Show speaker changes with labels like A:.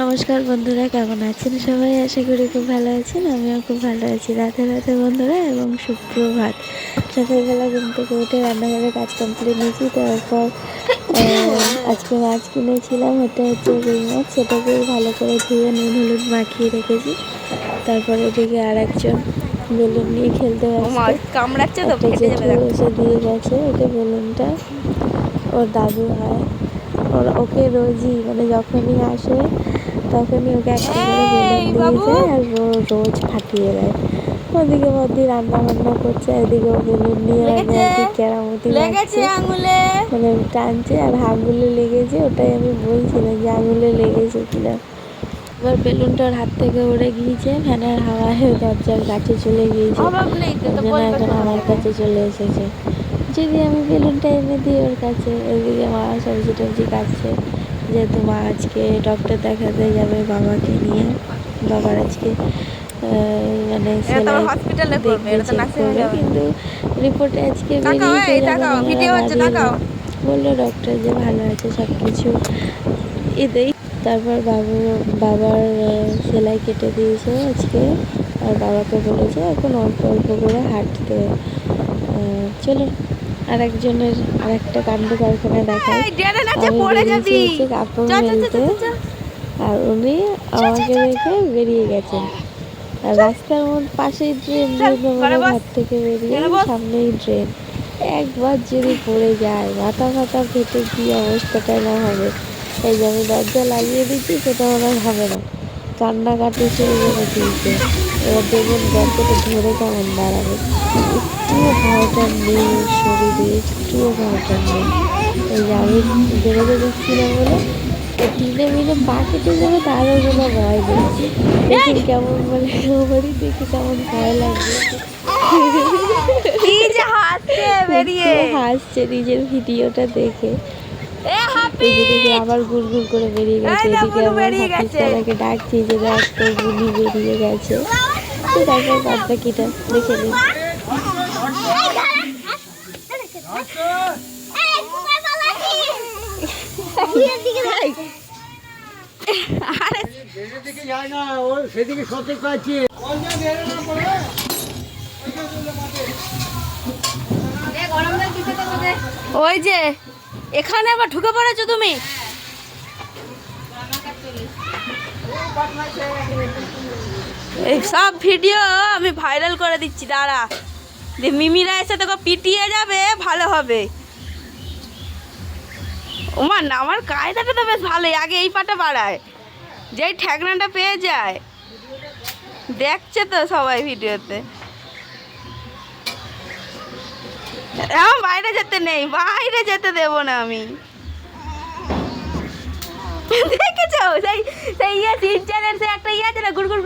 A: নমস্কার বন্ধুরা, কেমন আছেন সবাই? আশা করি খুব ভালো আছেন। আমিও খুব ভালো আছি। রাধে রাধে বন্ধুরা এবং সুপ্রভাত। সকালবেলা ঘুম থেকে উঠে রান্নাঘরে কাজ কমপ্লিট নিয়েছি। তারপর আজকে মাছ কিনেছিলাম, এটা হচ্ছে রুই মাছ। সেটাকে ভালো করে ধুয়ে নুন হলুদ মাখিয়ে রেখেছি। তারপর এদিকে আর একজন বেলুন নিয়ে খেলতে ব্যস্ত। একটা জেঠু এসে দিয়ে গেছে। ওকে বেলুনটা ওর দাদু হয়, ওকে রোজই মানে যখনই আসে তখনই ওকে একটা করে বেলুন দিয়ে যায় আর রোজ ফাটিয়ে দেয়। ওদিকে মধ্যে রান্না বান্না করছে, এদিকে ও বেলুন নিয়ে মানে আর কি কেরামতি লাগছে, মানে টানছে আর আঙুলে লেগেছে। ওটাই আমি বলছিলাম যে আঙুলে লেগেছে কিনা। এবার বেলুনটা ওর হাত থেকে উড়ে গিয়েছে, ফ্যানের হাওয়ায় দরজার কাছে চলে গিয়েছে। এখন আমার কাছে চলে এসেছে। যদি আমি বেলুনটা এনে দিই ওর কাছে। ওইদিকে মা সবজি টবজি কাটছে, যেহেতু মা আজকে ডক্টর দেখাতে যাবে বাবাকে নিয়ে। বাবার আজকে মানে দেখবে, চেক করবে, কিন্তু রিপোর্টে আজকে বেরিয়েছে যখন বললো ডক্টর যে ভালো আছে সব কিছু এতেই। তারপর বাবার সেলাই কেটে দিয়েছে আজকে, আর বাবাকে বলেছে এখন অল্প অল্প করে হাঁটতে। চলো আরেকজনের আরেকটা কাণ্ড কারখানা দেখাই। আমি বেরিয়েছি হচ্ছে কাপড় মেলতে, আর উনি আমাকে রেখে বেরিয়ে গেছেন। আর রাস্তার পাশেই ড্রেন, মানে ঘর থেকে বেরিয়ে সামনেই ড্রেন। একবার যদি পড়ে যায় মাথা ফাতা ফেটে কি অবস্থাটা না হবে। এই যে আমি দরজা লাগিয়ে দিচ্ছি, সেটা ওনার হবে না, কান্নাকাটি শুরু করে দিয়েছে। এবার দেখুন দরজাটা ধরে কেমন দাঁড়াবে। একটুও ভয়টা নেই শরীরে, একটুও ভয়টা নেই। এই যে আমি বেরোতে দিচ্ছি না বলে টিনে মিনে পা কেটে যাবে, তারও কোনো ভয় নেই। দেখুন কেমন মানে আমারই দেখে কেমন ভয় লাগবে। হাসছে নিজের ভিডিওটা দেখে। এদিকে আবার গুড় করে বেরিয়ে গেছে। এদিকে আবার হাফিজদাদাকে ডাকছি যে দেখ তোর বুনি বেরিয়ে গেছে। তো তারপর বাদ বাকিটা দেখে নিন।
B: ওই যে এখানে আবার ঢুকে পড়েছো তুমি। এই সব ভিডিও আমি ভাইরাল করে দিচ্ছি, দাঁড়া। মিমিরা এসে তোকে পিটিয়ে যাবে, ভালো হবে। ওমা না, আমার কায়দাটা তো বেশ ভালোই। আগে এই পাটা বাড়ায়, যেই ঠ্যাকনাটা পেয়ে যায়। দেখছে তো সবাই ভিডিওতে। বাইরে যেতে নেই, বাইরে যেতে দেবো না আমি। দেখেছো সেই সেই ইয়ে সিনচানের সে একটা ইয়ে আছে না, গুড় গুড়